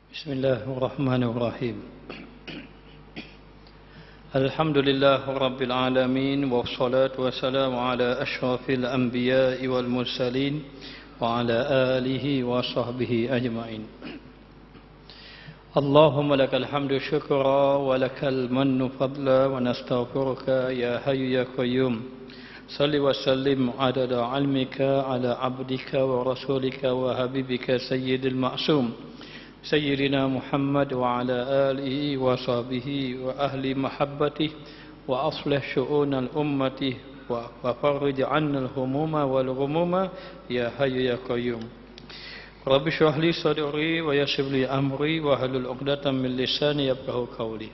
بسم الله الرحمن الرحيم الحمد لله رب العالمين والصلاة والسلام على أشرف الأنبياء والمرسلين وعلى آله وصحبه أجمعين اللهم لك الحمد شكرا ولك المن فضلا ونستغفرك يا حي يا قيوم صل وسلم عدد علمك على عبدك ورسولك وحبيبك سيد المعصوم سيدنا محمد وعلى آله وصحبه وأهل محبته وأصلح شؤون الأمة وفرج عنا الهموم والغموم يا حي يا قيوم رب اشرح لي صدري ويسر لي أمري واحلل عقدة من لساني يفقهوا قولي.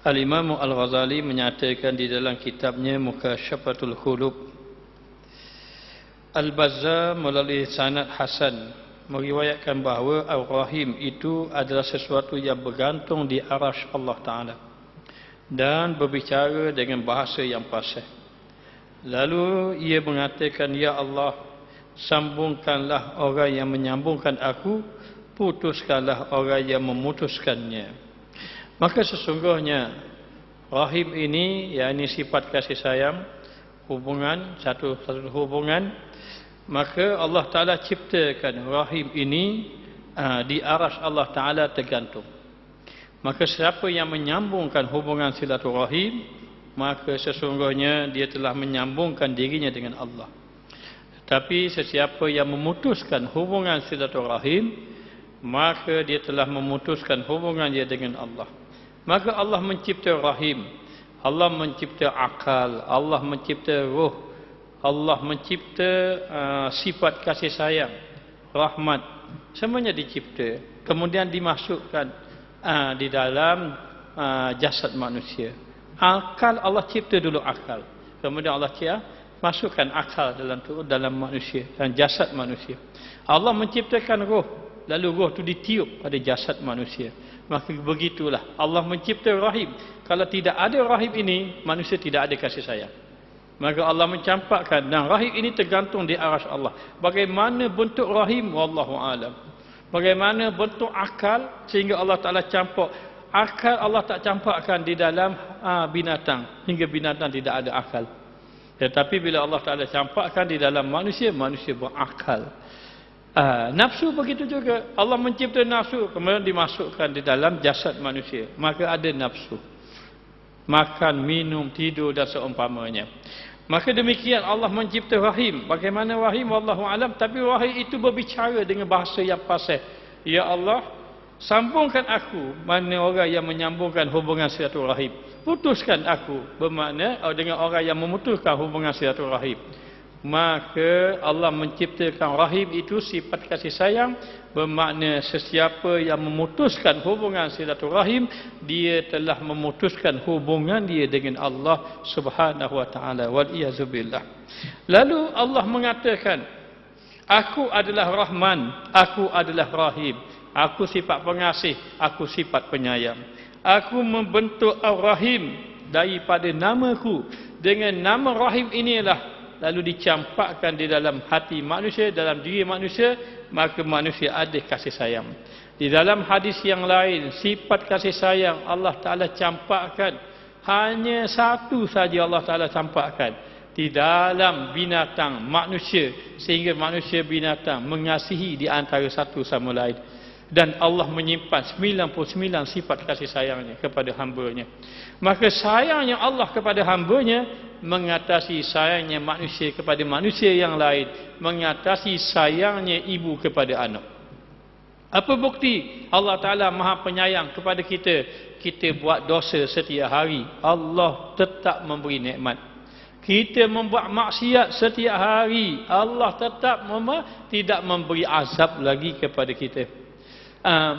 Al-Imam Al-Ghazali menyatakan di dalam kitabnya Mukashafatul Khulub, Al-Bazzar melalui sanad hasan meriwayatkan bahawa Ar-Rahim itu adalah sesuatu yang bergantung di arasy Allah Ta'ala dan berbicara dengan bahasa yang fasih. Lalu ia mengatakan, Ya Allah, sambungkanlah orang yang menyambungkan aku, putuskanlah orang yang memutuskannya. Maka sesungguhnya Rahim ini, yakni sifat kasih sayang, hubungan, satu hubungan, maka Allah Ta'ala ciptakan Rahim ini di arasy Allah Ta'ala tergantung. Maka siapa yang menyambungkan hubungan silaturahim, maka sesungguhnya dia telah menyambungkan dirinya dengan Allah. Tetapi sesiapa yang memutuskan hubungan silaturahim, maka dia telah memutuskan hubungan dia dengan Allah. Maka Allah mencipta rahim, Allah mencipta akal, Allah mencipta ruh, Allah mencipta sifat kasih sayang, rahmat, semuanya dicipta, kemudian dimasukkan di dalam jasad manusia. Akal Allah cipta dulu akal, kemudian Allah masukkan akal dalam manusia dan jasad manusia. Allah menciptakan roh, lalu roh itu ditiup pada jasad manusia. Maka begitulah Allah mencipta rahim. Kalau tidak ada rahim ini, manusia tidak ada kasih sayang. Maka Allah mencampakkan, dan rahim ini tergantung di arasy Allah. Bagaimana bentuk rahim, wallahu alam. Bagaimana bentuk akal, sehingga Allah Ta'ala campak. Akal Allah tak campakkan di dalam binatang, hingga binatang tidak ada akal. Tetapi bila Allah Ta'ala campakkan di dalam manusia, manusia berakal. Nafsu begitu juga. Allah mencipta nafsu, kemudian dimasukkan di dalam jasad manusia. Maka ada nafsu. Makan, minum, tidur dan seumpamanya. Maka demikian Allah mencipta rahim. Bagaimana rahim? Wallahu alam. Tapi rahim itu berbicara dengan bahasa yang fasih. Ya Allah, sambungkan aku. Mana orang yang menyambungkan hubungan silaturahim. Putuskan aku. Bermakna dengan orang yang memutuskan hubungan silaturahim. Maka Allah menciptakan rahim itu sifat kasih sayang, bermakna sesiapa yang memutuskan hubungan silaturahim, dia telah memutuskan hubungan dia dengan Allah Subhanahu wa taala. Wal iyaz billah. Lalu Allah mengatakan, aku adalah Rahman, aku adalah Rahim, aku sifat pengasih, aku sifat penyayang. Aku membentuk Ar-Rahim daripada namaku. Dengan nama Rahim inilah lalu dicampakkan di dalam hati manusia, dalam diri manusia, maka manusia ada kasih sayang. Di dalam hadis yang lain, sifat kasih sayang Allah Ta'ala campakkan, hanya satu saja Allah Ta'ala campakkan di dalam binatang manusia, sehingga manusia binatang mengasihi di antara satu sama lain. Dan Allah menyimpan 99 sifat kasih sayangnya kepada hamba-Nya. Maka sayangnya Allah kepada hamba-Nya mengatasi sayangnya manusia kepada manusia yang lain, mengatasi sayangnya ibu kepada anak. Apa bukti Allah Ta'ala Maha Penyayang kepada kita? Kita buat dosa setiap hari, Allah tetap memberi nikmat. Kita membuat maksiat setiap hari, Allah tetap tidak memberi azab lagi kepada kita.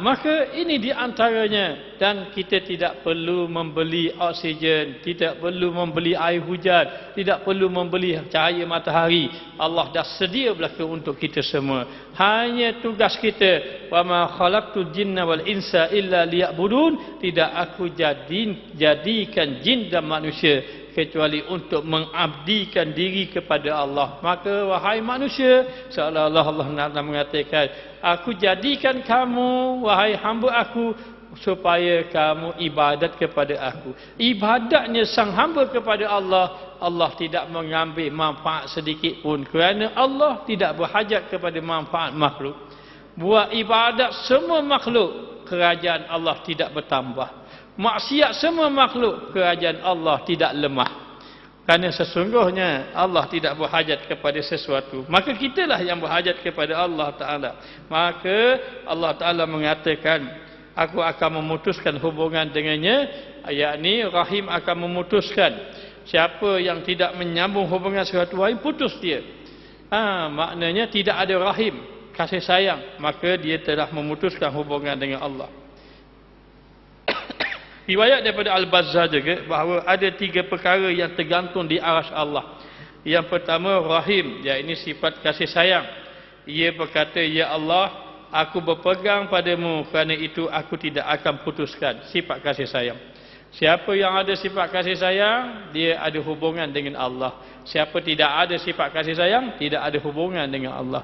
Maka ini di antaranya. Dan kita tidak perlu membeli oksigen, tidak perlu membeli air hujan, tidak perlu membeli cahaya matahari. Allah dah sedia belaka untuk kita semua. Hanya tugas kita, wa ma khalaqtul jinna wal insa illa liya'budun, tidak aku jadikan jin dan manusia kecuali untuk mengabdikan diri kepada Allah. Maka wahai manusia, seolah-olah Allah nak mengatakan, aku jadikan kamu wahai hamba aku supaya kamu ibadat kepada aku. Ibadatnya sang hamba kepada Allah, Allah tidak mengambil manfaat sedikit pun, kerana Allah tidak berhajat kepada manfaat makhluk. Buat ibadat semua makhluk, kerajaan Allah tidak bertambah. Maksiat semua makhluk, kerajaan Allah tidak lemah. Kerana sesungguhnya Allah tidak berhajat kepada sesuatu. Maka kitalah yang berhajat kepada Allah Ta'ala. Maka Allah Ta'ala mengatakan, aku akan memutuskan hubungan dengannya, yakni rahim akan memutuskan. Siapa yang tidak menyambung hubungan suatu rahim, putus dia. Maknanya tidak ada rahim, kasih sayang, maka dia telah memutuskan hubungan dengan Allah. Riwayat daripada Al-Bazzar juga bahawa ada 3 perkara yang tergantung di arasy Allah. Yang pertama rahim, yakni sifat kasih sayang. Ia berkata, ya Allah, aku berpegang padamu, kerana itu aku tidak akan putuskan. Sifat kasih sayang. Siapa yang ada sifat kasih sayang, dia ada hubungan dengan Allah. Siapa tidak ada sifat kasih sayang, tidak ada hubungan dengan Allah.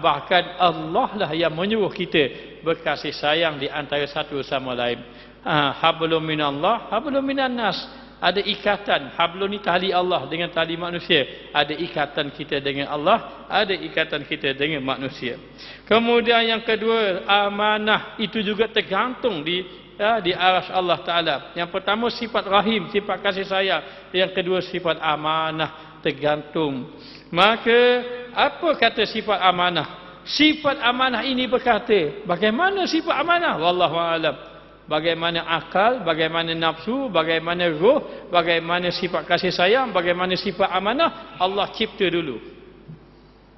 Bahkan Allah lah yang menyuruh kita berkasih sayang di antara satu sama lain. Hablum minallah, hablum minan nas. Ada ikatan. Hablum ni tali Allah dengan tali manusia. Ada ikatan kita dengan Allah, ada ikatan kita dengan manusia. Kemudian yang kedua, amanah. Itu juga tergantung di arasy Allah Ta'ala. Yang pertama sifat rahim, sifat kasih sayang. Yang kedua sifat amanah, tergantung. Maka apa kata sifat amanah? Sifat amanah ini berkata, bagaimana sifat amanah? Wallahu a'lam. Bagaimana akal, bagaimana nafsu, bagaimana roh, bagaimana sifat kasih sayang, bagaimana sifat amanah, Allah cipta dulu.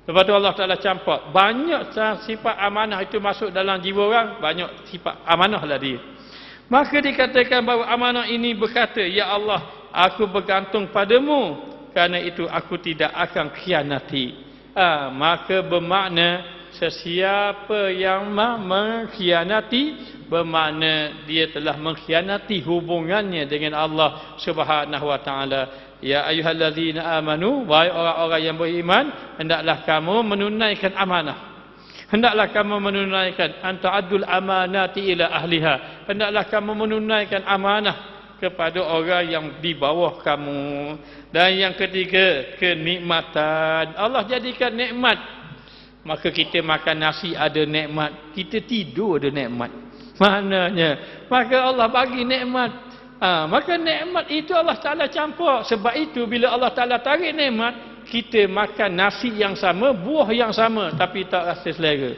Lepas tu Allah Ta'ala campak. Banyak sifat amanah itu masuk dalam jiwa orang, banyak sifat amanah lah dia. Maka dikatakan bahawa amanah ini berkata, ya Allah, aku bergantung padamu, kerana itu aku tidak akan khianati. Maka bermakna sesiapa yang mengkhianati, bermakna dia telah mengkhianati hubungannya dengan Allah Subhanahu wa Ta'ala. Ya ayyuhallazina amanu, wahai orang-orang yang beriman, hendaklah kamu menunaikan amanah. Hendaklah kamu menunaikan anta'addul amanati ila ahliha. Hendaklah kamu menunaikan amanah kepada orang yang di bawah kamu. Dan yang ketiga, kenikmatan. Allah jadikan nikmat. Maka kita makan nasi ada nikmat, kita tidur ada nikmat. Maknanya, maka Allah bagi nikmat. Maka nikmat itu Allah Ta'ala campur. Sebab itu bila Allah Ta'ala tarik nikmat, kita makan nasi yang sama, buah yang sama, tapi tak rasa selera.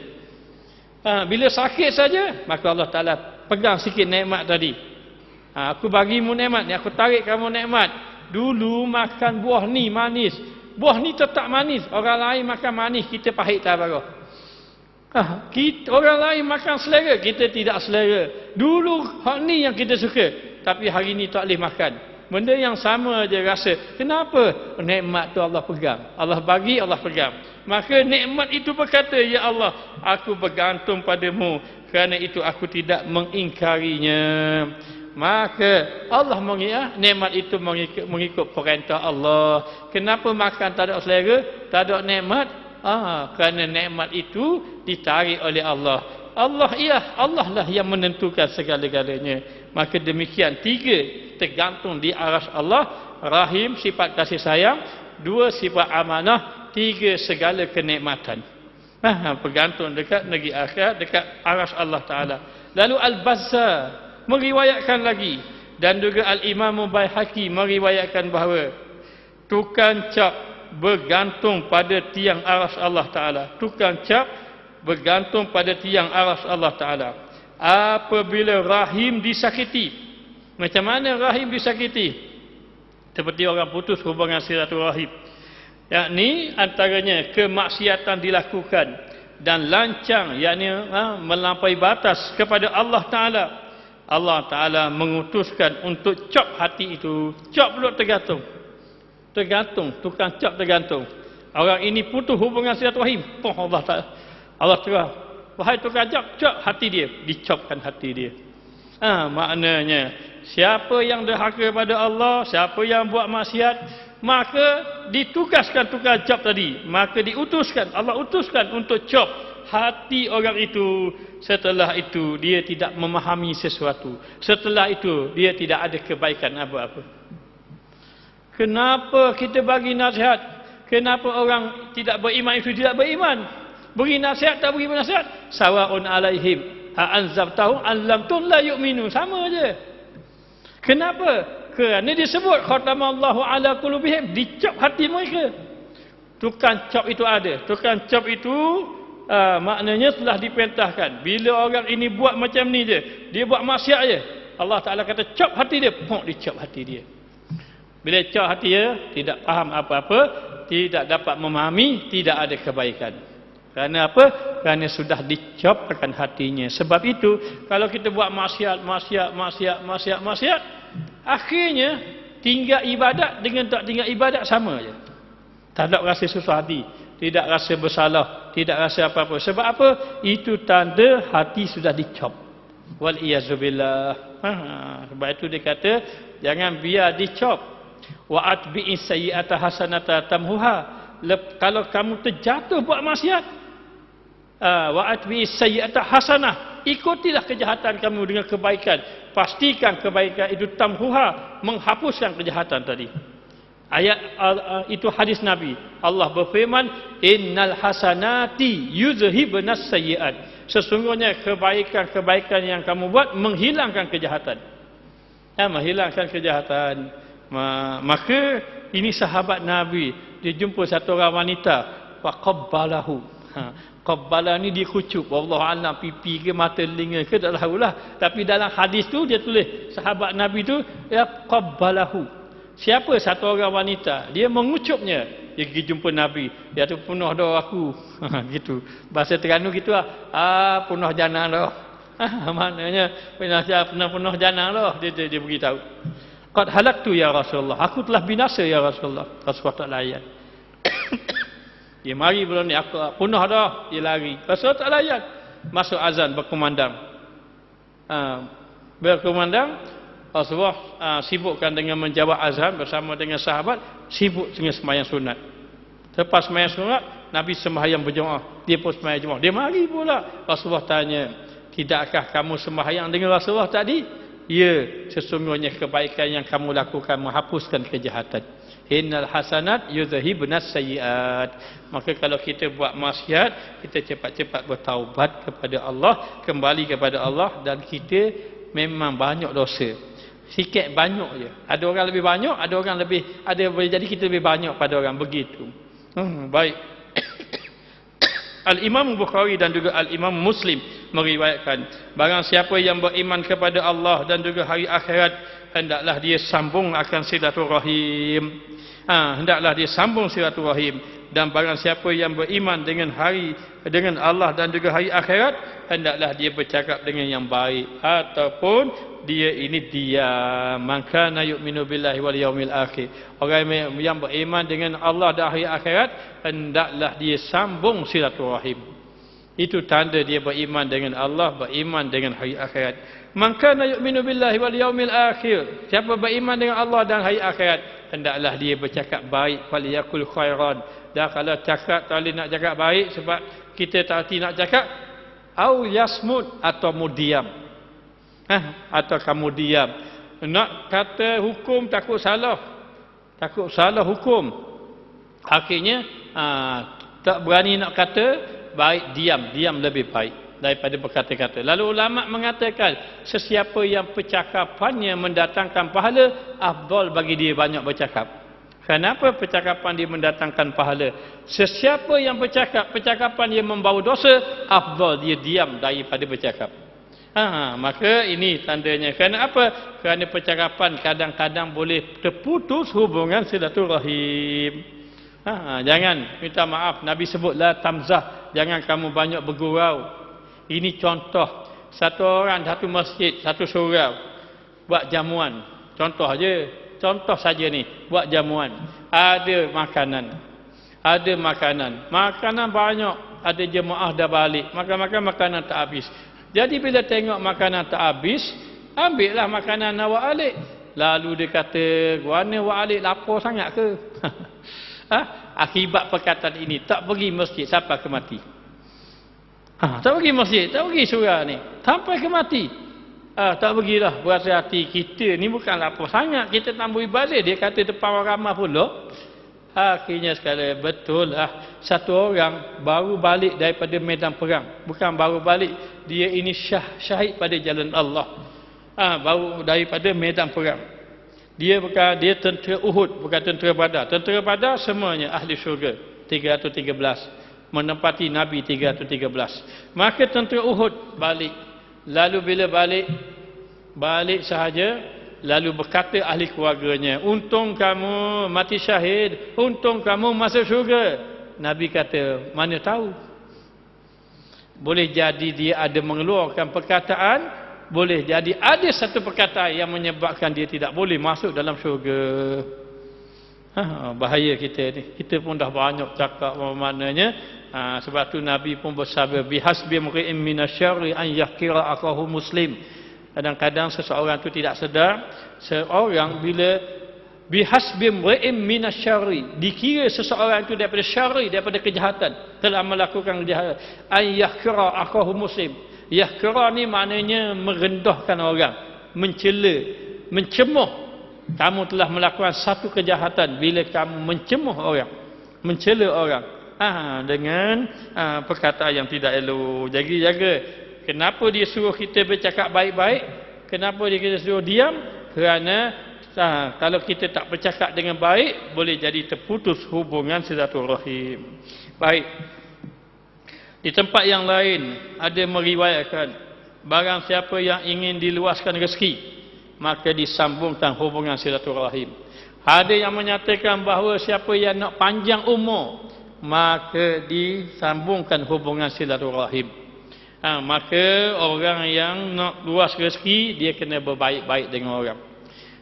Bila sakit saja, maka Allah Ta'ala pegang sikit nikmat tadi. Aku bagimu nikmat ni, aku tarik kamu nikmat. Dulu makan buah ni manis, buah ni tetap manis. Orang lain makan manis, kita pahit tak apa. Orang lain makan selera, kita tidak selera. Dulu hak ni yang kita suka, tapi hari ni tak boleh makan. Benda yang sama je rasa. Kenapa? Nikmat tu Allah pegang. Allah bagi, Allah pegang. Maka nikmat itu berkata, ya Allah, aku bergantung padamu, kerana itu aku tidak mengingkarinya. Maka Allah nikmat itu mengikut perintah Allah. Kenapa makan tak ada selera, tak ada nikmat? Kerana nikmat itu ditarik oleh Allah. Allah lah yang menentukan segala-galanya. Maka demikian, 3 tergantung di arasy Allah. Rahim, sifat kasih sayang. 2 sifat amanah. 3 segala kenikmatan. Bergantung dekat negeri akhirat, dekat arasy Allah Ta'ala. Lalu Al-Bazzar meriwayatkan lagi, dan juga Al-Imam Baihaqi meriwayatkan bahawa tukang cap bergantung pada tiang arasy Allah Ta'ala. Tukang cap bergantung pada tiang arasy Allah Ta'ala. Apabila rahim disakiti, macam mana rahim disakiti? Seperti orang putus hubungan silaturahim, yakni antaranya kemaksiatan dilakukan dan lancang, yakni melampaui batas kepada Allah Ta'ala. Allah Ta'ala mengutuskan untuk cop hati itu. Cop pula tergantung. Tukang cop tergantung. Orang ini putus hubungan silaturahim, Allah Ta'ala, Allah terang, wahai tukang cop hati dia, dicopkan hati dia. Maknanya siapa yang derhaka pada Allah, siapa yang buat maksiat, maka ditugaskan tukar job tadi, maka diutuskan, Allah utuskan untuk job hati orang itu. Setelah itu dia tidak memahami sesuatu, setelah itu dia tidak ada kebaikan apa-apa. Kenapa kita bagi nasihat? Kenapa orang tidak beriman itu tidak beriman? Beri nasihat tak beri nasihat, sawaun alaihim a'anzabtahum allamtum la yu'minu, sama aja. Kenapa? Kerana disebut khatamallahu ala qulubihim, dicop hati mereka. Tukang cop itu ada. Tukang cop itu maknanya telah diperintahkan. Bila orang ini buat macam ni je, dia buat maksiat je, Allah Ta'ala kata cop hati dia, dicop hati dia. Bila cop hati dia, tidak faham apa-apa, tidak dapat memahami, tidak ada kebaikan. Kerana apa? Kerana sudah dicopkan hatinya. Sebab itu, kalau kita buat maksiat, akhirnya tinggal ibadat dengan tak tinggal ibadat sama je. Tak ada rasa susah hati, tidak rasa bersalah, tidak rasa apa-apa. Sebab apa? Itu tanda hati sudah dicop. Wal iyazubillah. Sebab itu dia kata, jangan biar dicop. Wa atbi'is sayyi'ata hasanata tamhuha. Kalau kamu terjatuh buat maksiat, wa atbi'is sayyi'ata hasanah, ikutilah kejahatan kamu dengan kebaikan. Pastikan kebaikan itu tamhuha, menghapuskan kejahatan tadi. Ayat itu hadis Nabi. Allah berfirman, innal hasanati yuzhibnas sayyi'at. Sesungguhnya kebaikan-kebaikan yang kamu buat menghilangkan kejahatan. Menghilangkan kejahatan. Maka ini sahabat Nabi, dia jumpa satu orang wanita, faqabbalahu. Qabbala ni dikucup, wallahu a'lam, pipi ke mata telinga ke tak tahulah, tapi dalam hadis tu dia tulis sahabat Nabi tu ya qabbalahu. Siapa satu orang wanita, dia mengucupnya, dia pergi jumpa Nabi, dia tu penuh dah aku. Gitu bahasa Terengganu gitulah, penuh jana dah. Maknanya penuh jana dah, dia beritahu, qad halaktu ya Rasulullah, aku telah binasa ya Rasulullah. Rasulullah tak layan. Dia mari belum ni, aku punah dah, dia lari. Rasulullah tak layan. Masuk azan berkumandang. Berkumandang, Rasulullah sibukkan dengan menjawab azan bersama dengan sahabat, sibuk dengan sembahyang sunat. Lepas sembahyang sunat, Nabi sembahyang berjemaah, dia pun sembahyang jemaah. Dia mari pula. Rasulullah tanya, tidakkah kamu sembahyang dengan Rasulullah tadi? Ya, sesungguhnya kebaikan yang kamu lakukan menghapuskan kejahatan. Innal hasanat yuzhibnas sayyiat. Maka kalau kita buat maksiat, kita cepat-cepat bertaubat kepada Allah, kembali kepada Allah, dan kita memang banyak dosa. Sikit banyak je. Ada orang lebih banyak, ada orang lebih, ada boleh jadi kita lebih banyak pada orang begitu. Baik. Al-Imam Bukhari dan juga Al-Imam Muslim meriwayatkan, barang siapa yang beriman kepada Allah dan juga hari akhirat, hendaklah dia sambung akan silaturahim. Hendaklah dia sambung silaturahim. Dan barang siapa yang beriman dengan Allah dan juga hari akhirat, hendaklah dia bercakap dengan yang baik, ataupun dia ini diam. Man kana yu'minu billahi wal yaumil akhir. Orang yang beriman dengan Allah dan hari akhirat, hendaklah dia sambung silaturahim. Itu tanda dia beriman dengan Allah, beriman dengan hari akhirat. Man kana yu'minu billahi wal yaumil akhir. Siapa beriman dengan Allah dan hari akhirat, hendaklah dia bercakap baik, faliyakul khairan. Dan kalau cakap, tak boleh nak cakap baik sebab kita tak hati nak cakap, au yasmut, atau mudiam. Atau kamu diam. Nak kata hukum takut salah hukum. Akhirnya tak berani nak kata baik, diam lebih baik daripada berkata-kata. Lalu ulama mengatakan, sesiapa yang percakapannya mendatangkan pahala, afdal bagi dia banyak bercakap. Kenapa percakapan dia mendatangkan pahala? Sesiapa yang percakapan dia membawa dosa, afdal dia diam daripada bercakap. Maka ini tandanya. Kerana apa? Kerana percakapan kadang-kadang boleh terputus hubungan silaturahim. Jangan minta maaf. Nabi sebut la tamzah, jangan kamu banyak bergurau. Ini contoh. Satu orang, satu masjid, satu surau buat jamuan. Contoh saja ni, buat jamuan. Ada makanan banyak. Ada jemaah dah balik, makan makanan tak habis. Jadi bila tengok makanan tak habis, Ambillah makanan awak alik. Lalu dia kata, "Guana awak alik lapar sangat ke?" Akibat perkataan ini, tak pergi masjid sampai ke mati. Tak pergi masjid, tak pergi surau ni, sampai ke mati. Tak pergilah. Berasa hati kita ni bukan lapar sangat, kita tambah balik. Dia kata depan orang ramai pula. Akhirnya sekali betul lah, satu orang baru balik daripada medan perang. Bukan baru balik, dia ini syahid pada jalan Allah. Baru daripada medan perang. Dia tentera Uhud, bukan tentera Badar. Tentera Badar semuanya ahli syurga, 313. Menempati Nabi 313. Maka tentera Uhud balik. Lalu bila balik sahaja, lalu berkata ahli keluarganya, "Untung kamu mati syahid, untung kamu masuk syurga." Nabi kata, "Mana tahu?" Boleh jadi dia ada mengeluarkan perkataan, boleh jadi ada satu perkataan yang menyebabkan dia tidak boleh masuk dalam syurga. Bahaya kita ni. Kita pun dah banyak cakap maknanya. Sebab tu Nabi pun bersabda, "Bihasbi mri'in minasyarri an yahkira akahu muslim." Kadang-kadang seseorang tu tidak sedar, seorang bila bihasbi mri'in minasyarri, dikira seseorang itu daripada syarri, daripada kejahatan, telah melakukan kejahatan, an yahkira akahu muslim. Yahkira ni maknanya merendahkan orang, mencela, mencemuh. Kamu telah melakukan satu kejahatan bila kamu mencemuh orang, mencela orang dengan perkataan yang tidak elok. Jadi jaga. Kenapa dia suruh kita bercakap baik-baik? Kenapa dia suruh diam? Kerana kalau kita tak bercakap dengan baik, boleh jadi terputus hubungan silaturahim. Baik. Di tempat yang lain ada meriwayatkan, barang siapa yang ingin diluaskan rezeki, maka disambungkan hubungan silaturahim. Ada yang menyatakan bahawa siapa yang nak panjang umur, maka disambungkan hubungan silaturahim. Maka orang yang nak luas rezeki, dia kena berbaik-baik dengan orang.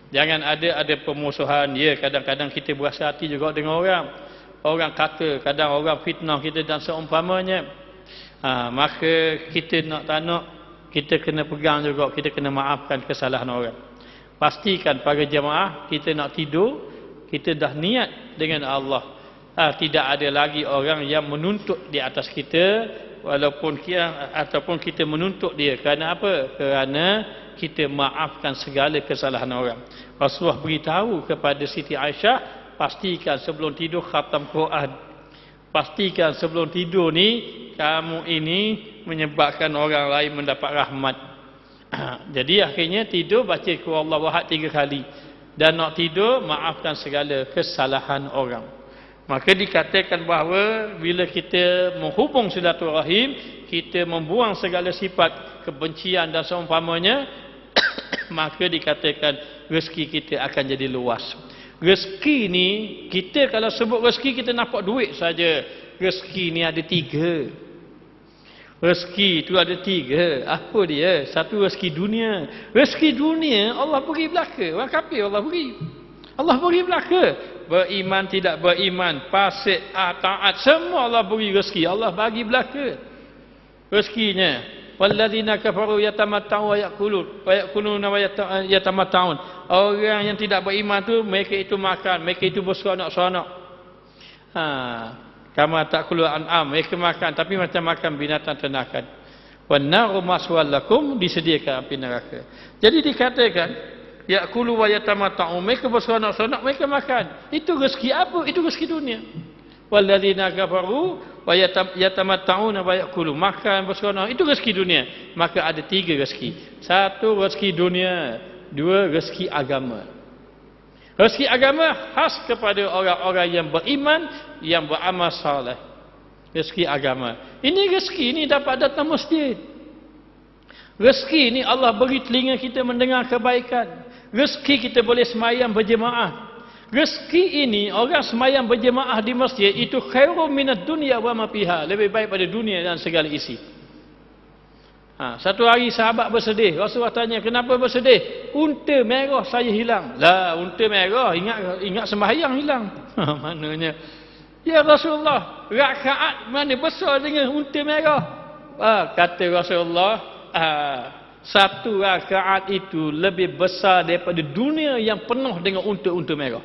Jangan ada permusuhan. Kadang-kadang kita berasa hati juga dengan orang. Orang kata, kadang orang fitnah kita dan seumpamanya. Maka kita nak tak nak, kita kena pegang juga, kita kena maafkan kesalahan orang. Pastikan pada jemaah kita nak tidur, kita dah niat dengan Allah. Tidak ada lagi orang yang menuntut di atas kita, walaupun ataupun kita menuntut dia. Kerana apa? Kerana kita maafkan segala kesalahan orang. Rasulullah beritahu kepada Siti Aisyah, pastikan sebelum tidur khatam Quran. Pastikan sebelum tidur ni, kamu ini menyebabkan orang lain mendapat rahmat. Jadi akhirnya tidur baca Qul Huwallahu Ahad 3 kali. Dan nak tidur, maafkan segala kesalahan orang. Maka dikatakan bahawa bila kita menghubung silaturahim, kita membuang segala sifat kebencian dan seumpamanya, maka dikatakan rezeki kita akan jadi luas. Rezeki ni, kita kalau sebut rezeki, kita nampak duit saja. Rezeki ni ada 3. Rezeki tu ada 3. Apa dia? Satu, rezeki dunia. Rezeki dunia Allah beri belaka. Orang kafir Allah beri. Allah beri belaka. Beriman tidak beriman, fasik, taat, semua Allah beri rezeki. Allah bagi belaka rezekinya. Walladzina kafaru yatamatta'un wa yakuluna wa yatamatta'un. Orang yang tidak beriman tu, mereka itu makan, mereka itu berseronok-seronok. Kama ta'kulu an'am, mereka makan tapi macam makan binatang ternakan. Wan naru maswal lakum, disediakan api neraka. Jadi dikatakan ya'kulu wa yatamatta'un, mereka berseronok-seronok, mereka makan. Itu rezeki apa? Itu rezeki dunia. Walladzina kafaru wa yatamatta'una wa ya'kulu, makan berseronok, itu rezeki dunia. Maka ada 3 rezeki. 1 rezeki dunia, 2 rezeki agama. Rezeki agama khas kepada orang-orang yang beriman, yang beramal saleh. Rezeki agama. Ini rezeki ni dapat datang masjid. Rezeki ni Allah beri telinga kita mendengar kebaikan. Rezeki kita boleh semayang berjemaah. Rezeki ini orang semayang berjemaah di masjid itu khairum minad dunya wa ma fiha, lebih baik pada dunia dan segala isi. Satu hari sahabat bersedih. Rasulullah tanya, kenapa bersedih? Unta merah saya hilang. Lah, unta merah ingat sembahyang hilang. Maknanya, ya Rasulullah, rakaat mana besar dengan unta merah? Kata Rasulullah, Satu rakaat itu lebih besar daripada dunia yang penuh dengan unta-unta merah.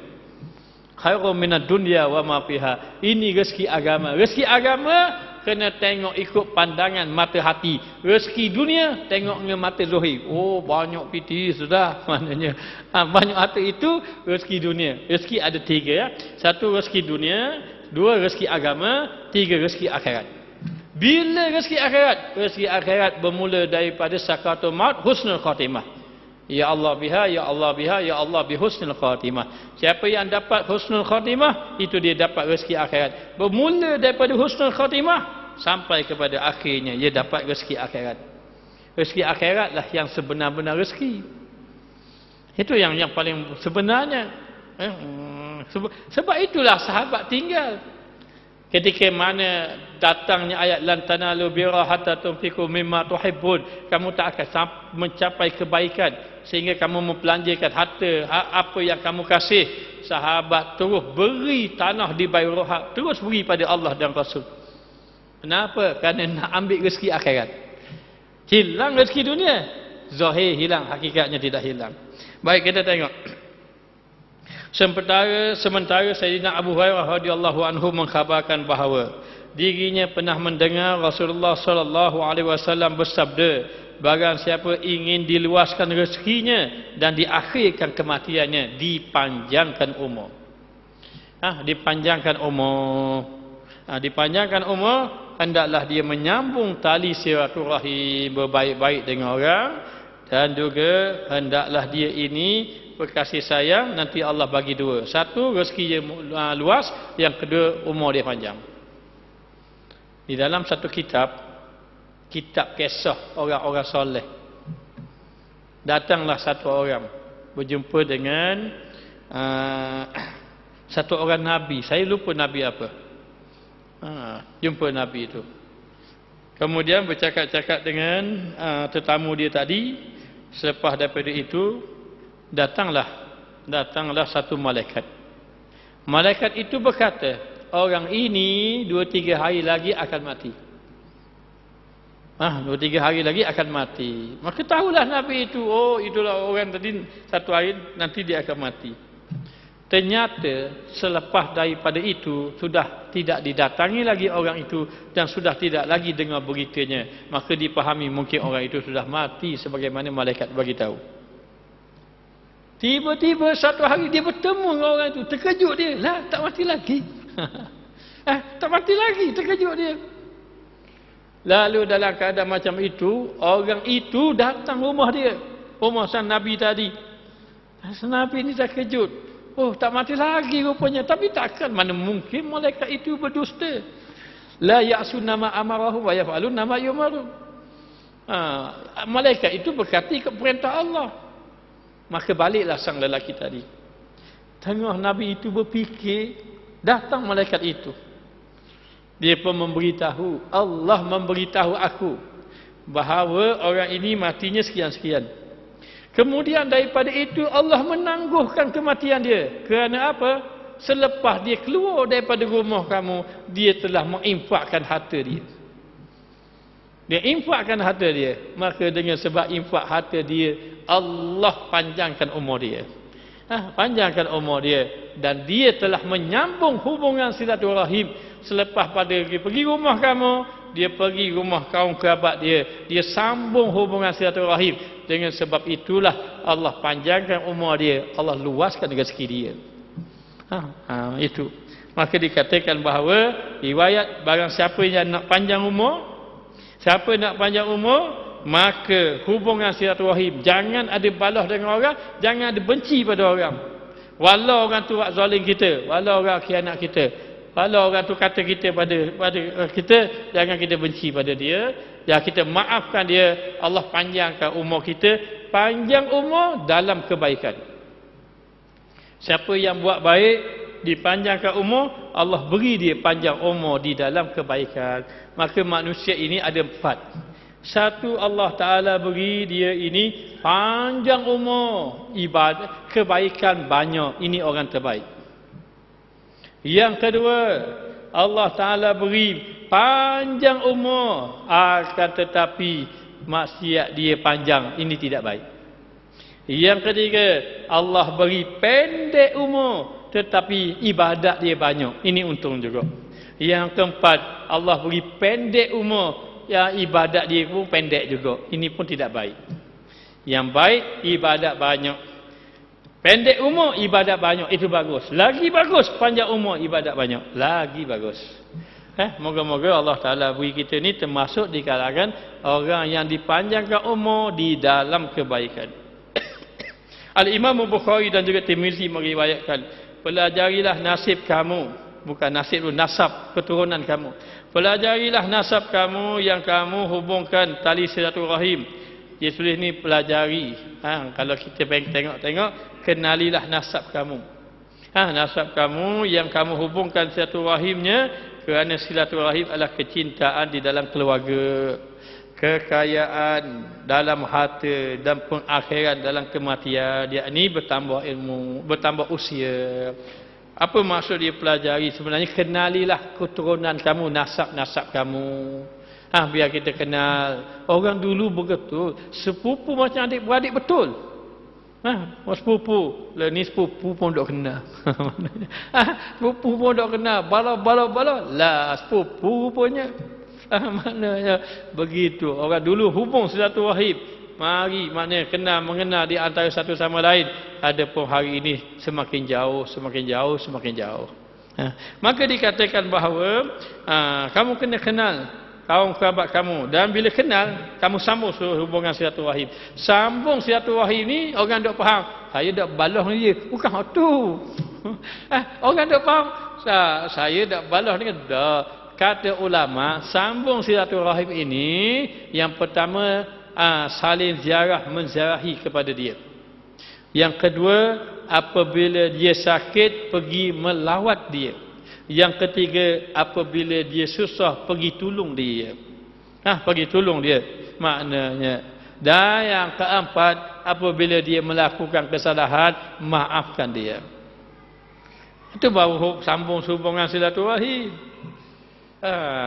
Khairum minad dunya wa ma fiha. Ini rezeki agama. Rezeki agama kena tengok ikut pandangan mata hati. Rezeki dunia tengok dengan mata zahir. Oh, banyak piti sudah. Maknanya banyak harta itu rezeki dunia. Rezeki ada 3 ya. 1 rezeki dunia, 2 rezeki agama, 3 rezeki akhirat. Bila rezeki akhirat? Rezeki akhirat bermula daripada sakaratul maut, husnul khatimah. Ya Allah biha, ya Allah biha, ya Allah bi husnul khatimah. Siapa yang dapat husnul khatimah, itu dia dapat rezeki akhirat. Bermula daripada husnul khatimah sampai kepada akhirnya dia dapat rezeki akhirat. Rezeki akhiratlah yang sebenar-benar rezeki. Itu yang paling sebenarnya. Sebab itulah sahabat tinggal. Ketika mana datangnya ayat lan tanalu birra hatta tunfiqu mimma tuhibbun, kamu tak akan mencapai kebaikan sehingga kamu membelanjakan harta apa yang kamu kasih. Sahabat terus beri tanah di Bairuha, terus beri pada Allah dan Rasul. Kenapa? Kerana nak ambil rezeki akhirat. Hilang rezeki dunia, zahir hilang, hakikatnya tidak hilang. Baik, kita tengok. Sementara Sayyidina Abu Hurairah radhiyallahu anhu mengkhabarkan bahawa dirinya pernah mendengar Rasulullah sallallahu alaihi wasallam bersabda, barang siapa ingin diluaskan rezekinya dan diakhirkan kematiannya, dipanjangkan umur. Dipanjangkan umur. Dipanjangkan umur, hendaklah dia menyambung tali silaturahim, berbaik-baik dengan orang, dan juga hendaklah dia ini berkasih sayang. Nanti Allah bagi 2. 1 rezeki dia luas, yang kedua umur dia panjang. Di dalam satu kitab kisah orang-orang soleh, datanglah satu orang berjumpa dengan satu orang Nabi. Saya lupa Nabi apa. Jumpa Nabi itu. Kemudian bercakap-cakap dengan tetamu dia tadi. Selepas daripada itu datanglah satu malaikat. Malaikat itu berkata, orang ini 2-3 hari lagi akan mati. 2-3 hari lagi akan mati. Maka tahulah Nabi itu, oh itulah orang tadi, satu hari nanti dia akan mati. Ternyata selepas daripada itu sudah tidak didatangi lagi orang itu dan sudah tidak lagi dengar beritanya. Maka dipahami mungkin orang itu sudah mati sebagaimana malaikat bagi tahu. Tiba-tiba satu hari dia bertemu dengan orang itu, terkejut dia. Lah, tak mati lagi. Tak mati lagi, terkejut dia. Lalu dalam keadaan macam itu, orang itu datang rumah dia, rumah sang Nabi tadi. Sang Nabi ini terkejut. Oh, tak mati lagi rupanya. Tapi takkan, mana mungkin malaikat itu berdusta. La ya'sunna ma amarahu wa yaf'aluna ma yu'maru. Malaikat itu berkata ikut perintah Allah. Maka baliklah sang lelaki tadi. Tengah Nabi itu berfikir, datang malaikat itu. Dia pun memberitahu, Allah memberitahu aku bahawa orang ini matinya sekian-sekian. Kemudian daripada itu Allah menangguhkan kematian dia. Kerana apa? Selepas dia keluar daripada rumah kamu, dia telah menginfakkan harta dia. Dia infakkan harta dia. Maka dengan sebab infak harta dia, Allah panjangkan umur dia. Panjangkan umur dia. Dan dia telah menyambung hubungan silaturahim. Selepas pada dia pergi rumah kamu, dia pergi rumah kaum kerabat dia. Dia sambung hubungan silaturahim. Dengan sebab itulah Allah panjangkan umur dia. Allah luaskan rezeki dia. Itu. Maka dikatakan bahawa riwayat barang siapa yang nak panjang umur, siapa nak panjang umur, maka hubungan silaturahim. Jangan ada balas dengan orang, jangan ada benci pada orang. Walau orang tu buat zalim kita, walau orang khianat kita, walau orang tu kata kita pada kita, jangan kita benci pada dia. Ya, kita maafkan dia. Allah panjangkan umur kita. Panjang umur dalam kebaikan. Siapa yang buat baik, dipanjangkan umur, Allah beri dia panjang umur di dalam kebaikan. Maka manusia ini ada 4. 1, Allah Ta'ala beri dia ini panjang umur, ibadat, kebaikan banyak. Ini orang terbaik. Yang kedua, Allah Ta'ala beri panjang umur, akan tetapi maksiat dia panjang. Ini tidak baik. Yang ketiga, Allah beri pendek umur tetapi ibadat dia banyak. Ini untung juga. Yang keempat, Allah beri pendek umur, ya ibadat dia pun pendek juga. Ini pun tidak baik. Yang baik, ibadat banyak. Pendek umur, ibadat banyak. Itu bagus. Lagi bagus, panjang umur, ibadat banyak. Lagi bagus. Moga-moga Allah Ta'ala beri kita ni termasuk di kalangan orang yang dipanjangkan umur di dalam kebaikan. Al-Imam Bukhari dan juga Tirmizi meriwayatkan, pelajarilah nasib kamu, bukan nasib itu, nasab keturunan kamu. Pelajarilah nasab kamu yang kamu hubungkan tali silaturahim. Dia tulis ni pelajari. Kalau kita tengok-tengok, kenalilah nasab kamu. Nasab kamu yang kamu hubungkan silaturahimnya, kerana silaturahim adalah kecintaan di dalam keluarga, kekayaan dalam harta dan pengakhiran dalam kematian. Dia ni bertambah ilmu, bertambah usia. Apa maksud dia pelajari? Sebenarnya kenalilah keturunan kamu, nasab-nasab kamu. Biar kita kenal. Orang dulu begitu, sepupu macam adik-beradik betul. Sepupu, ni sepupu pun dok kenal. Sepupu pun dok kenal. Bala. Lah sepupu rupanya. Maknanya begitu. Orang dulu hubung silaturahim. Mari maknanya kenal mengenal di antara satu sama lain. Adapun hari ini semakin jauh. Maka dikatakan bahawa kamu kena kenal kaum kerabat kamu, dan bila kenal kamu sambung hubungan silaturahim. Sambung silaturahim ni orang dok faham. Saya dak balah dia. Bukan tu. Orang dok faham. Saya dak balah dengan dak. Kata ulama, sambung silaturahim ini yang pertama saling ziarah, menziarahi kepada dia. Yang kedua, apabila dia sakit pergi melawat dia. Yang ketiga, apabila dia susah pergi tolong dia. Pergi tolong dia maknanya. Dan yang keempat, apabila dia melakukan kesalahan, maafkan dia. Itu baru sambung hubungan silaturahim.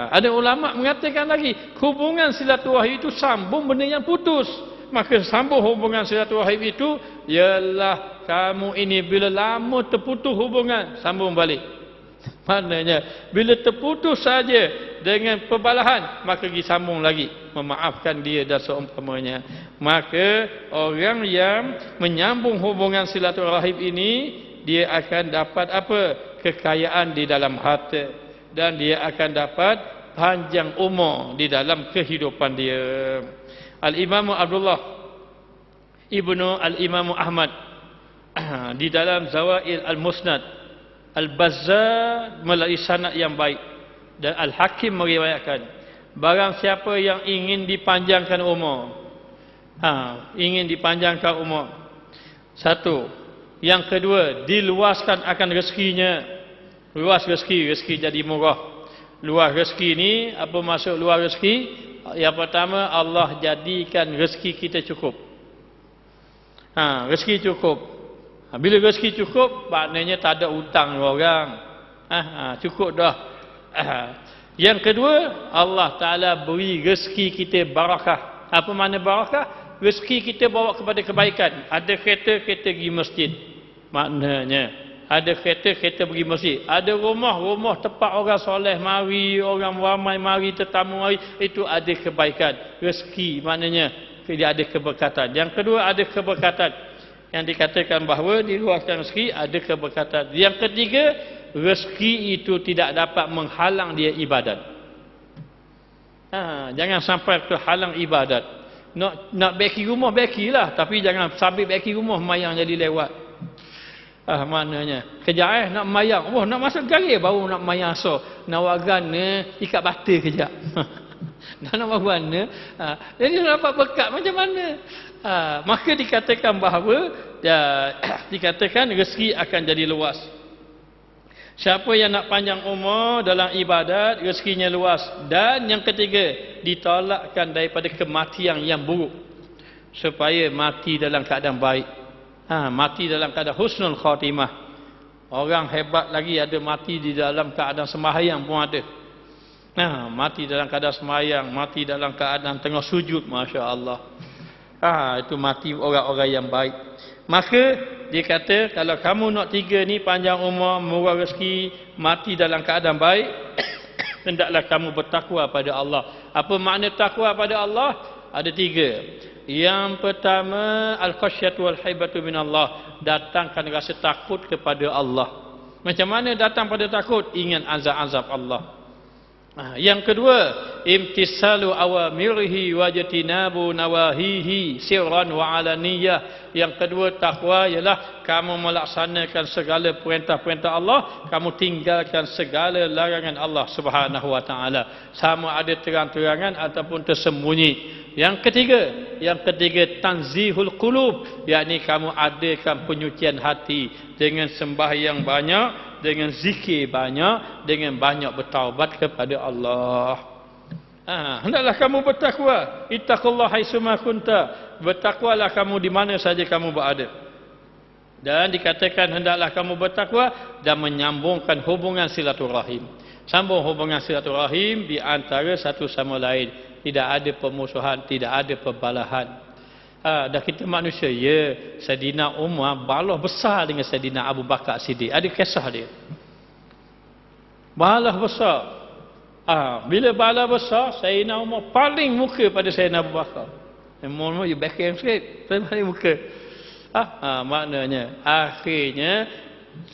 Ada ulama mengatakan lagi, hubungan silaturahim itu sambung benda yang putus. Maka sambung hubungan silaturahim itu ialah kamu ini bila lama terputus hubungan, sambung balik. Maknanya bila terputus saja dengan perbalahan, maka pergi sambung lagi, memaafkan dia dan seumpamanya. Maka orang yang menyambung hubungan silaturahim ini, dia akan dapat apa? Kekayaan di dalam harta, dan dia akan dapat panjang umur di dalam kehidupan dia. Al-Imam Abdullah Ibnu Al-Imam Ahmad di dalam Zawaid Al-Musnad, Al-Bazzar melalui sanad yang baik, dan Al-Hakim meriwayatkan, barang siapa yang ingin dipanjangkan umur, ingin dipanjangkan umur, satu. Yang kedua, diluaskan akan rezekinya. Luas rezeki jadi murah. Luas rezeki ni, apa maksud luas rezeki? Yang pertama, Allah jadikan rezeki kita cukup. Rezeki cukup. Bila rezeki cukup, maknanya tak ada hutang orang. Cukup dah. Yang kedua, Allah Ta'ala beri rezeki kita barakah. Apa makna barakah? Rezeki kita bawa kepada kebaikan. Ada kereta pergi masjid. Maknanya ada kereta pergi masjid. Ada rumah tempat orang soleh mari, orang ramai mari, tetamu mari. Itu ada kebaikan. Rezeki maknanya dia ada keberkatan. Yang kedua, ada keberkatan. Yang dikatakan bahawa diluaskan rezeki, ada keberkatan. Yang ketiga, rezeki itu tidak dapat menghalang dia ibadat. Jangan sampai terhalang ibadat. Nak beki rumah, bekilah. Tapi jangan sampai beki rumah mayang jadi lewat. Maknanya kejap nak mayang. Nak masuk garis baru nak mayang so. Nak wagana ikat batal kejap. Nak wagana. Jadi nak dapat berkat macam mana? Maka dikatakan bahawa dikatakan rezeki akan jadi luas. Siapa yang nak panjang umur dalam ibadat, rezekinya luas. Dan yang ketiga, ditolakkan daripada kematian yang buruk, supaya mati dalam keadaan baik. Mati dalam keadaan husnul khatimah. Orang hebat lagi ada mati di dalam keadaan sembahyang pun ada. Mati dalam keadaan semayang, mati dalam keadaan tengah sujud, Masya Allah. Itu mati orang-orang yang baik. Maka dia kata, kalau kamu nak 3 ni, panjang umur, murah rezeki, mati dalam keadaan baik, hendaklah kamu bertakwa pada Allah. Apa makna takwa pada Allah? Ada 3. Yang pertama, al-khasyatu wal haibatu minallah, datangkan rasa takut kepada Allah. Macam mana datang pada takut? Ingat azab-azab Allah. Yang kedua, imtisalu awamirihi wajtinabu nawahihi sirran wa alaniyah. Yang kedua, takwa ialah kamu melaksanakan segala perintah-perintah Allah, kamu tinggalkan segala larangan Allah Subhanahu wa taala, sama ada terang-terangan ataupun tersembunyi. Yang ketiga tanzihul qulub, yakni kamu adakan penyucian hati dengan sembahyang banyak, dengan zikir banyak, dengan banyak bertaubat kepada Allah. Hendaklah kamu bertakwa. Ittaqullah haitsuma kunta. Bertakwalah kamu di mana saja kamu berada. Dan dikatakan hendaklah kamu bertakwa dan menyambungkan hubungan silaturahim. Sambung hubungan silaturahim di antara satu sama lain. Tidak ada permusuhan, tidak ada perbalahan. Dah kita manusia, ya, Saidina Umar balah besar dengan Saidina Abu Bakar Siddiq. Ada kisah dia. Balah besar. Bila balah besar, Saidina Umar paling muka pada Saidina Abu Bakar. Umar, you back him straight. Paling muka. Maknanya, akhirnya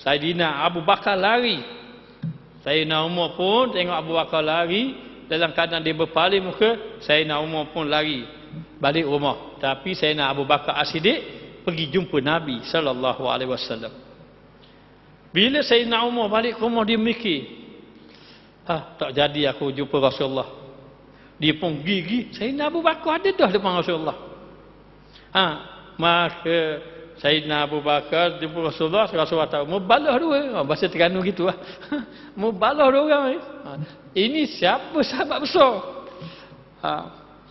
Saidina Abu Bakar lari. Saidina Umar pun tengok Abu Bakar lari, dalam keadaan dia berpaling muka, Saidina Umar pun lari balik rumah. Tapi Saidina Abu Bakar As-Siddiq pergi jumpa Nabi sallallahu alaihi wasallam. Bila Saidina Umar balik ke rumah, dia mikir, tak jadi aku jumpa Rasulullah. Dia pun gigi, Saidina Abu Bakar ada dah depan Rasulullah. Maka Saidina Abu Bakar jumpa Rasulullah, Rasulullah tahu, mau balah dua. Bahasa Terengganu gitu lah. Mau balah dua orang ni. Ini siapa sahabat besar?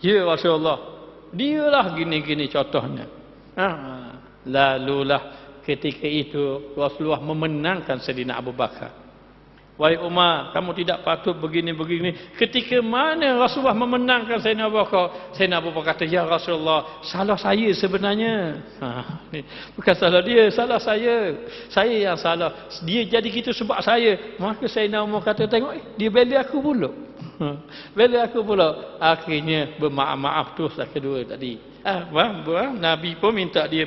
Ya Rasulullah. Dialah gini-gini contohnya. Lalulah ketika itu Rasulullah memenangkan Saidina Abu Bakar. Wahai Umar, kamu tidak patut begini-begini. Ketika mana Rasulullah memenangkan Saidina Abu Bakar? Saidina Abu Bakar kata, ya Rasulullah, salah saya sebenarnya. Bukan salah dia, salah saya. Saya yang salah. Dia jadi gitu sebab saya. Maka Saidina Umar kata, tengok, dia bela aku pula. Bela aku pula. Akhirnya bermaaf-maaf teruslah kedua tadi. Nabi pun minta dia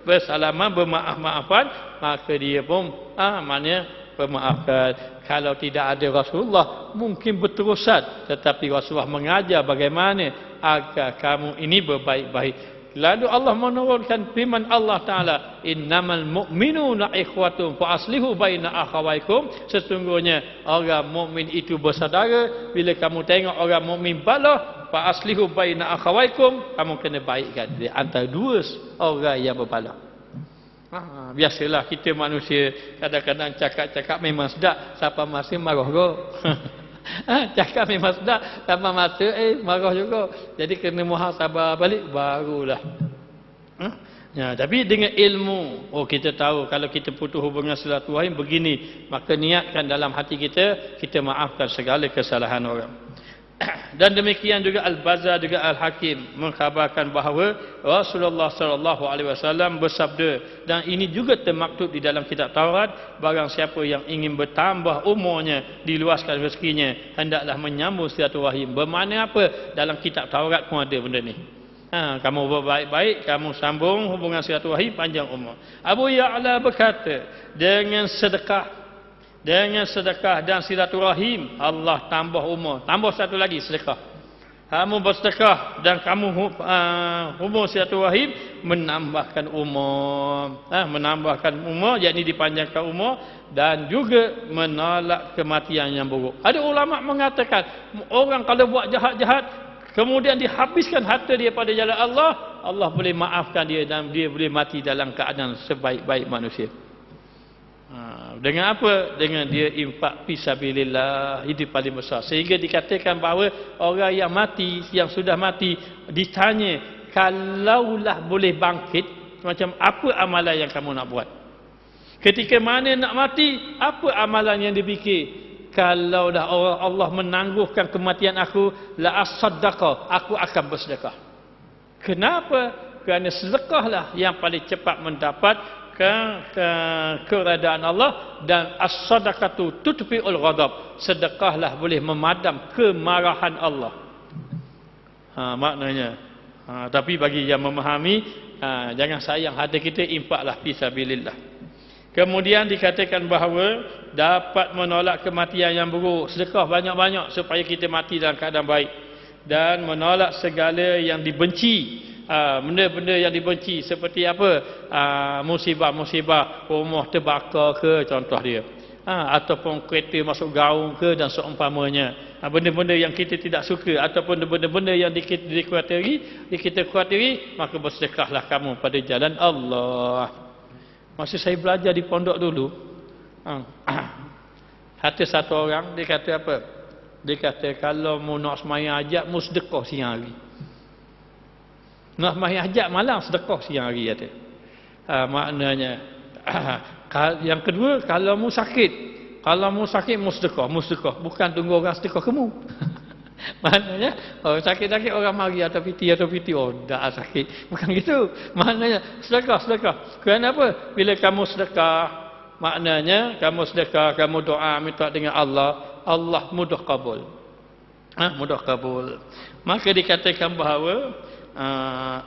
bersalaman, bermaaf-maafan. Maka dia pun maknanya bermaafkan. Kalau tidak ada Rasulullah, mungkin berterusan. Tetapi Rasulullah mengajar bagaimana agar kamu ini berbaik-baik. Lalu Allah menurunkan firman Allah Ta'ala, innamal mu'minuna ikhwatun fa aslihu baina akhawaikum. Sesungguhnya orang mukmin itu bersaudara. Bila kamu tengok orang mukmin balah, fa aslihu baina akhawaikum, kamu kena baikkan di antara dua orang yang berbalah. Biasalah kita manusia kadang-kadang cakap-cakap memang sedap, siapa masa marah ke. Cakap memang sedap, siapa masa marah juga. Jadi kena muhasabah balik barulah. Tapi dengan ilmu, kita tahu kalau kita putus hubungan silaturahim begini, maka niatkan dalam hati kita, kita maafkan segala kesalahan orang. Dan demikian juga Al-Bazzar juga Al-Hakim mengkhabarkan bahawa Rasulullah sallallahu alaihi wasallam bersabda, dan ini juga termaktub di dalam kitab Taurat, barang siapa yang ingin bertambah umurnya, diluaskan rezekinya, hendaklah menyambung silaturahim. Bermakna apa? Dalam kitab Taurat pun ada benda ni. Kamu berbaik-baik, kamu sambung hubungan silaturahim, panjang umur. Abu Ya'la berkata, dengan sedekah dan silaturahim, Allah tambah umur. Tambah satu lagi, sedekah. Kamu bersedekah dan kamu hubung silaturahim, menambahkan umur. Menambahkan umur, yakni dipanjangkan umur, dan juga menolak kematian yang buruk. Ada ulama mengatakan, orang kalau buat jahat-jahat, kemudian dihabiskan harta dia pada jalan Allah, Allah boleh maafkan dia dan dia boleh mati dalam keadaan sebaik-baik manusia. Dengan apa? Dengan dia infak fisabilillah, itu paling besar. Sehingga dikatakan bahawa orang yang mati, yang sudah mati, ditanya, kalaulah boleh bangkit, macam apa amalan yang kamu nak buat? Ketika mana nak mati, apa amalan yang dipikir? kalau dah Allah menangguhkan kematian aku, la asaddaqa, aku akan bersedekah. Kenapa? Kerana sedekahlah yang paling cepat mendapat keredaan Allah, dan as-sadaqatu tutfi'ul ghadab. Sedekahlah boleh memadam kemarahan Allah. Maknanya. Tapi bagi yang memahami, jangan sayang harta kita, infaklah fi sabilillah. Kemudian dikatakan bahawa dapat menolak kematian yang buruk. Sedekah banyak-banyak supaya kita mati dalam keadaan baik. Dan menolak segala yang dibenci. Benda-benda yang dibenci seperti apa? Musibah-musibah, rumah terbakar ke, contoh dia. Ataupun kereta masuk gaung ke, dan seumpamanya. Benda-benda yang kita tidak suka, ataupun benda-benda yang kita khuatiri, maka bersedekahlah kamu pada jalan Allah. Masa saya belajar di pondok dulu, ada satu orang, dia kata apa? Dia kata, kalau mu nak semayang ajak, mu sedekah siang hari. Nak semayang ajak malam, sedekah siang hari, kata. Maknanya, yang kedua, kalau mu sakit, mu sedekah. Bukan tunggu orang sedekah ke mu. Maknanya, sakit-sakit orang mari atau piti, dah sakit. Bukan gitu. Maknanya, sedekah. Kenapa? Bila kamu sedekah, maknanya, kamu doa, minta dengan Allah mudah kabul. Mudah kabul. Maka dikatakan bahawa,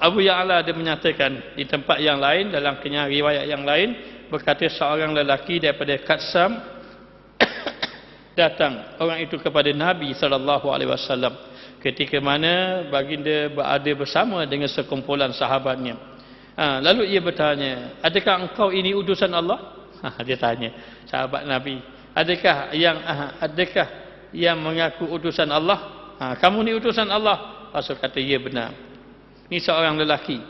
Abu Ya'la dia menyatakan, di tempat yang lain, dalam kenyang riwayat yang lain, berkata seorang lelaki daripada Qatsam, datang orang itu kepada Nabi SAW ketika mana baginda berada bersama dengan sekumpulan sahabatnya. Lalu ia bertanya, adakah engkau ini utusan Allah? Dia tanya sahabat Nabi, adakah yang mengaku utusan Allah? Kamu ni utusan Allah? Rasul kata, ya benar. Ini seorang lelaki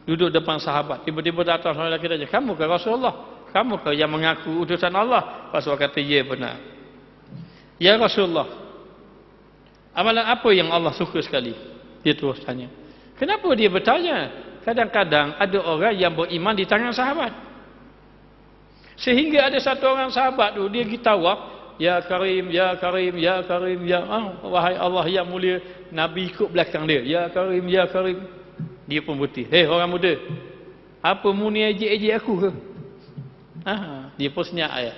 duduk depan sahabat, tiba-tiba datang seorang lelaki tanya, kamu ke Rasulullah? Kamu ke yang mengaku utusan Allah? Rasul kata, ya benar. Ya Rasulullah, amalan apa yang Allah suka sekali? Dia terus tanya. Kenapa dia bertanya? Kadang-kadang ada orang yang beriman di tangan sahabat. Sehingga ada satu orang sahabat tu, dia pergi tawaf, ya Karim, ya Karim, ya Karim, ya wahai Allah yang mulia. Nabi ikut belakang dia, ya Karim, ya Karim. Dia pun berhenti. Hei orang muda, apa mu ni ejek-ejek aku ke? Dia pun senyap ayat.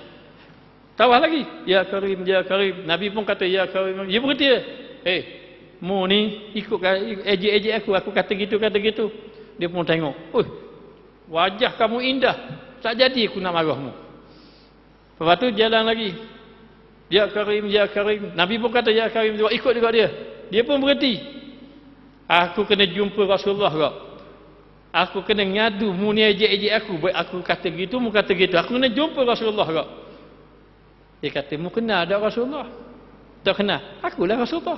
Tawah lagi, ya Karim, ya Karim. Nabi pun kata, ya Karim. Dia berhenti. Mu ni ikut ejek-ejek aku kata gitu. Dia pun tengok, wajah kamu indah, tak jadi aku nak marahmu. Lepas tu jalan lagi, ya Karim, ya Karim. Nabi pun kata, ya Karim juga, ikut juga dia. Dia pun berhenti. Aku kena jumpa Rasulullah kau. Aku kena ngadu, mu ni ejek-ejek aku. Baik aku kata gitu, mu kata gitu. Aku kena jumpa Rasulullah kau. Dia kata, mu kenal tak Rasulullah? Tak kenal? Akulah Rasulullah.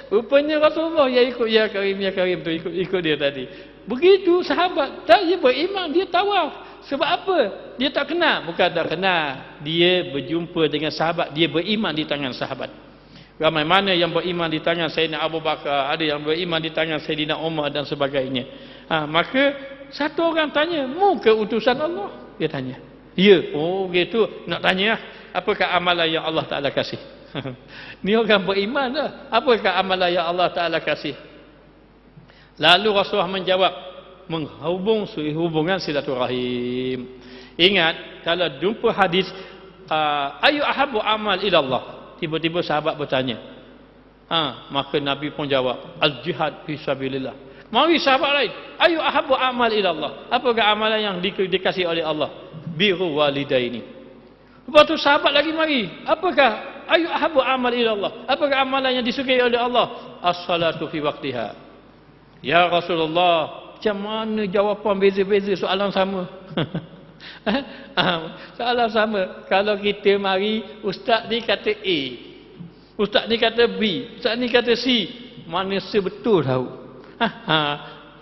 Rupanya Rasulullah yang ikut ya Karim tu, ikut dia tadi. Begitu sahabat, tak, dia beriman, dia tawaf. Sebab apa? Dia tak kenal. Bukan tak kenal. Dia berjumpa dengan sahabat, dia beriman di tangan sahabat. Ramai mana yang beriman di tangan Sayyidina Abu Bakar, ada yang beriman di tangan Sayyidina Umar dan sebagainya. Maka satu orang tanya, mu ke utusan Allah? Dia tanya. Ya, gitu. Nak tanya, apakah amalan yang Allah Ta'ala kasih? Ni orang beriman dah. Apakah amalan yang Allah Ta'ala kasih? Lalu Rasulullah menjawab, hubungan silaturahim. Ingat, kalau jumpa hadis, ayu ahabu amal ilallah. Tiba-tiba sahabat bertanya. Maka Nabi pun jawab, al-jihad fi sabilillah. Mari sahabat lain, ayu ahabu amal ilallah. Apakah amalan yang dikasih oleh Allah? Biru walidaini. Lepas tu sahabat lagi mari, apakah ayu ahabu amal ilallah? Apakah amalan yang disukai oleh Allah? As-salatu fi waqtiha. Ya Rasulullah, macam mana jawapan beza-beza soalan sama? Soalan sama. Kalau kita mari, ustaz ni kata A, ustaz ni kata B, ustaz ni kata C, mana sebetul tahu?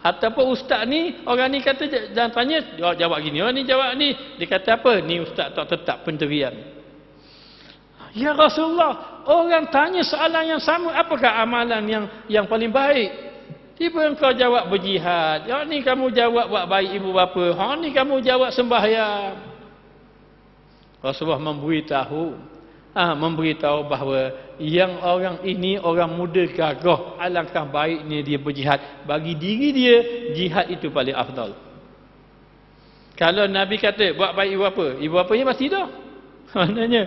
Ataupun ustaz ni, orang ni kata, jangan tanya, jawab gini, orang ni jawab ni, dia kata apa? Ni ustaz tak tetap pendirian. Ya Rasulullah, orang tanya soalan yang sama, apakah amalan yang paling baik? Tiba engkau jawab berjihad, yang ni kamu jawab buat baik ibu bapa, ni kamu jawab sembahyang. Rasulullah memberitahu, memberitahu bahawa yang orang ini orang muda gagah, alangkah baiknya dia berjihad. Bagi diri dia, jihad itu paling afdal. Kalau Nabi kata buat baik ibu bapanya pasti dah. Maknanya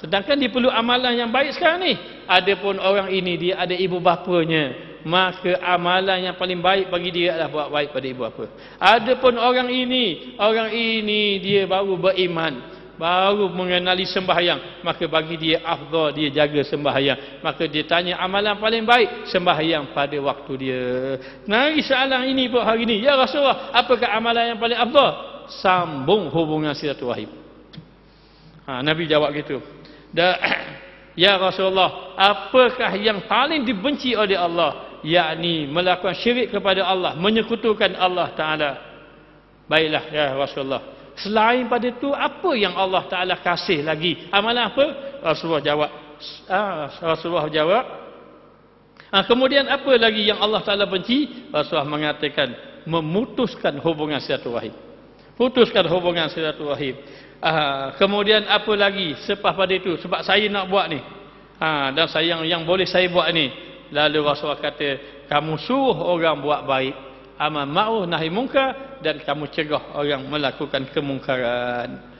sedangkan dia perlu amalan yang baik sekarang ni. Adapun orang ini dia ada ibu bapanya, maka amalan yang paling baik bagi dia adalah buat baik pada ibu bapa. Adapun orang ini dia baru beriman, baru mengenali sembahyang, maka bagi dia afdal dia jaga sembahyang. Maka dia tanya amalan paling baik, sembahyang pada waktu dia. Mari soalan ini buat hari ini, ya Rasulullah, apakah amalan yang paling afdal? Sambung hubungan silaturahim. Nabi jawab gitu. Ya Rasulullah, apakah yang paling dibenci oleh Allah? Yakni melakukan syirik kepada Allah, menyekutukan Allah Ta'ala. Baiklah ya Rasulullah, selain pada itu apa yang Allah Ta'ala kasih lagi? Amalan apa? Rasulullah jawab, kemudian apa lagi yang Allah Ta'ala benci? Rasulullah mengatakan memutuskan hubungan silaturahim. Putuskan hubungan silaturahim. Kemudian apa lagi selepas pada itu? Sebab saya nak buat ni, dan saya yang boleh saya buat ni. Lalu Rasulullah kata, kamu suruh orang buat baik, amal ma'ruf nahi munkar, dan kamu cegah orang melakukan kemungkaran.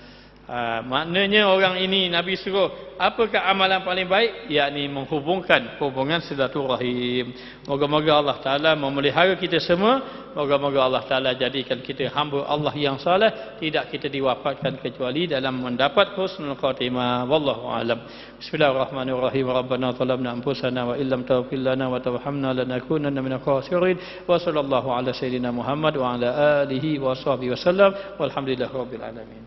Maknanya orang ini Nabi suruh, apakah amalan paling baik? Yakni menghubungkan hubungan silaturahim. Moga-moga Allah Ta'ala memelihara kita semua. Moga-moga Allah Ta'ala jadikan kita hamba Allah yang saleh, tidak kita diwafatkan kecuali dalam mendapat husnul khatimah. Wallahu a'lam. Bismillahirrahmanirrahim. Rabbana zalamna anfusana wa illam taghfir lana wa tarhamna lanakunanna minal khasirin. Wa sallallahu ala sayyidina Muhammad wa ala alihi wa sahbihi wasallam. Walhamdulillahirabbil alamin.